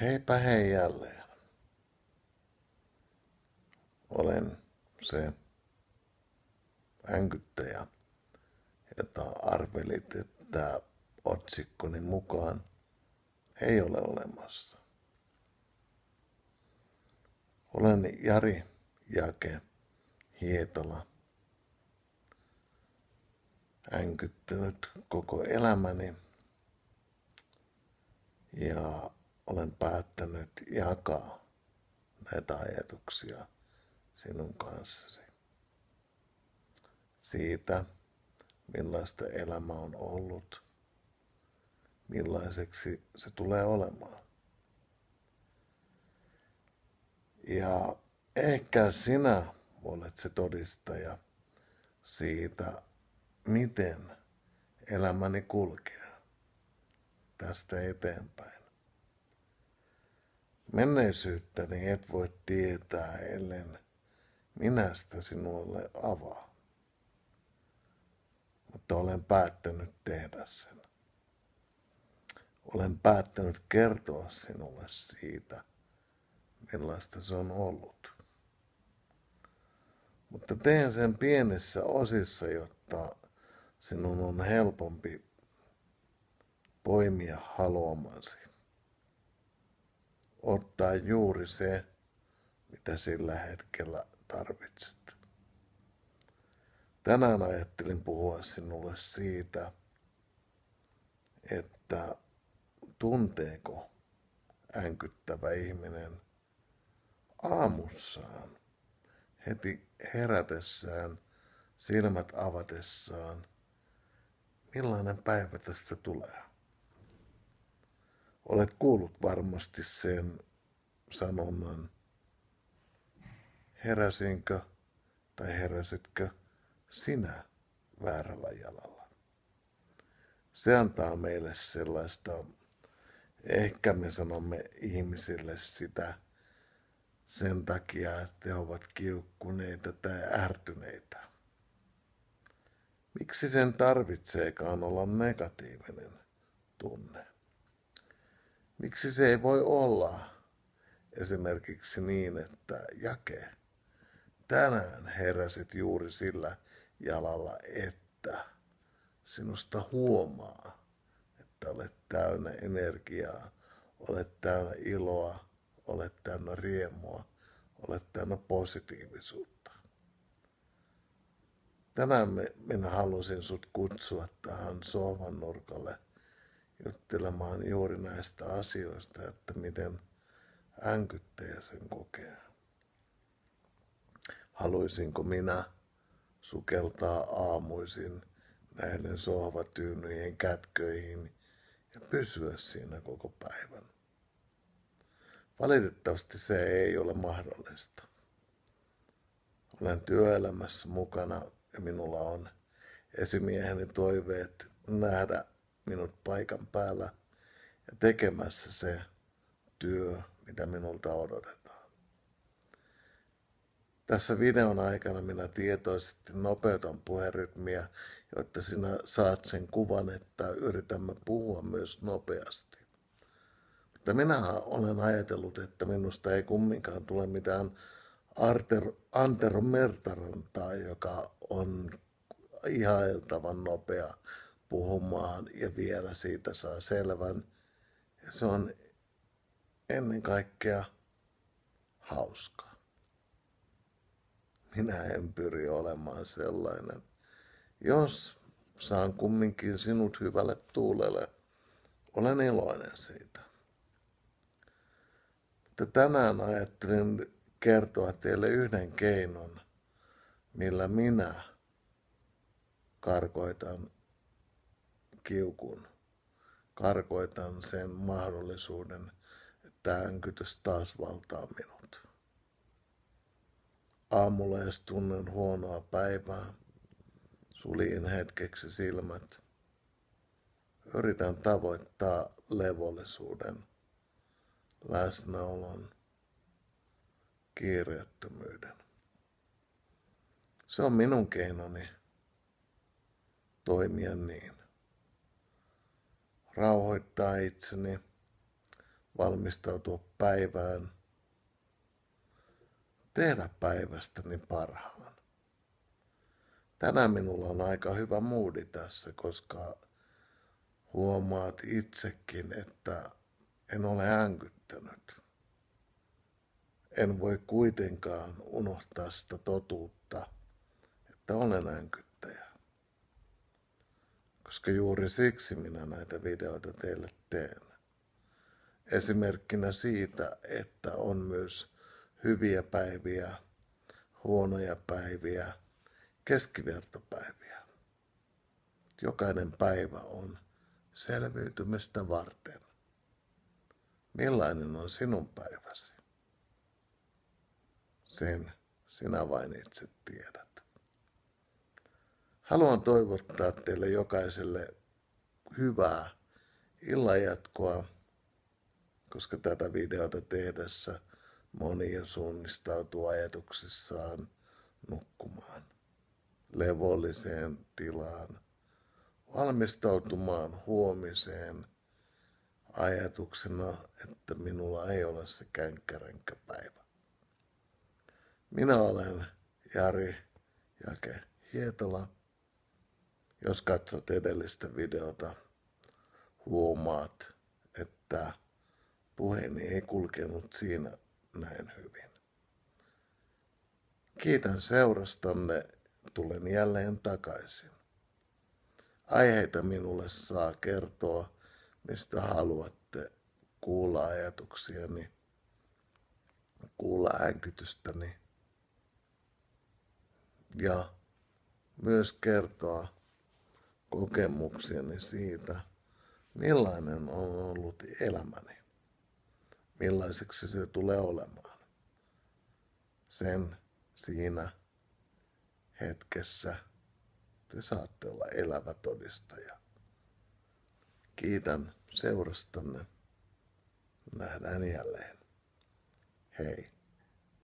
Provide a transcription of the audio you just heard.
Heipä hei jälleen. Olen se änkyttäjä, jota arvelit, että otsikkoni mukaan ei ole olemassa. Olen Jari Jake Hietala, änkyttänyt koko elämäni ja olen päättänyt jakaa näitä ajatuksia sinun kanssasi. Siitä, millaista elämä on ollut, millaiseksi se tulee olemaan. Ja ehkä sinä olet se todistaja siitä, miten elämäni kulkee tästä eteenpäin. Menneisyyttäni et voi tietää, ellen minä sitä sinulle avaa. Mutta olen päättänyt tehdä sen. Olen päättänyt kertoa sinulle siitä, millaista se on ollut. Mutta teen sen pienissä osissa, jotta sinun on helpompi poimia haluamasi. Ottaa juuri se, mitä sillä hetkellä tarvitset. Tänään ajattelin puhua sinulle siitä, että tunteeko änkyttävä ihminen aamussaan, heti herätessään, silmät avatessaan, millainen päivä tästä tulee. Olet kuullut varmasti sen sanonnan, heräsinkö tai heräsitkö sinä väärällä jalalla. Se antaa meille sellaista, ehkä me sanomme ihmisille sitä sen takia, että he ovat kiukkuneita tai ärtyneitä. Miksi sen tarvitseekaan olla negatiivinen tunne? Miksi se ei voi olla esimerkiksi niin, että Jake, tänään heräsit juuri sillä jalalla, että sinusta huomaa, että olet täynnä energiaa, olet täynnä iloa, olet täynnä riemua, olet täynnä positiivisuutta. Tänään minä halusin sut kutsua tähän sohvan nurkalle juttelemaan juuri näistä asioista, että miten änkyttäjä sen kokee. Haluaisinko minä sukeltaa aamuisin näiden sohvatyynyjen kätköihin ja pysyä siinä koko päivän? Valitettavasti se ei ole mahdollista. Olen työelämässä mukana ja minulla on esimieheni toiveet nähdä minut paikan päällä ja tekemässä se työ, mitä minulta odotetaan. Tässä videon aikana minä tietoisesti nopeutan puherytmiä, jotta sinä saat sen kuvan, että yritämme puhua myös nopeasti. Mutta minä olen ajatellut, että minusta ei kumminkaan tule mitään Antero Mertarantaa, joka on ihailtavan nopea puhumaan ja vielä siitä saa selvän. Ja se on ennen kaikkea hauskaa. Minä en pyri olemaan sellainen. Jos saan kumminkin sinut hyvälle tuulelle, olen iloinen siitä. Mutta tänään ajattelin kertoa teille yhden keinon, millä minä karkoitan kiukun. Karkoitan sen mahdollisuuden, että änkytys taas valtaa minut. Aamulla, jos tunnen huonoa päivää, suljin hetkeksi silmät. Yritän tavoittaa levollisuuden, läsnäolon, kiireettömyyden. Se on minun keinoni toimia niin. Rauhoittaa itseni, valmistautua päivään, tehdä päivästäni parhaan. Tänään minulla on aika hyvä moodi tässä, koska huomaat itsekin, että en ole änkyttänyt. En voi kuitenkaan unohtaa sitä totuutta, että olen änkyttäjä. Koska juuri siksi minä näitä videoita teille teen. Esimerkkinä siitä, että on myös hyviä päiviä, huonoja päiviä, keskivertopäiviä. Jokainen päivä on selviytymistä varten. Millainen on sinun päiväsi? Sen sinä vain itse tiedät. Haluan toivottaa teille jokaiselle hyvää illanjatkoa, koska tätä videota tehdessä moni jo suunnistautuu ajatuksissaan nukkumaan, levolliseen tilaan, valmistautumaan huomiseen ajatuksena, että minulla ei ole se känkkäränkkäpäivä. Minä olen Jari Jake Hietala. Jos katsot edellistä videota, huomaat, että puheeni ei kulkenut siinä näin hyvin. Kiitän seurastanne, tulen jälleen takaisin. Aiheita minulle saa kertoa, mistä haluatte kuulla ajatuksiani, kuulla änkytystäni ja myös kertoa kokemuksiani siitä, millainen on ollut elämäni, millaiseksi se tulee olemaan. Sen siinä hetkessä te saatte olla elävä todistaja. Kiitän seurastanne. Nähdään jälleen. Hei.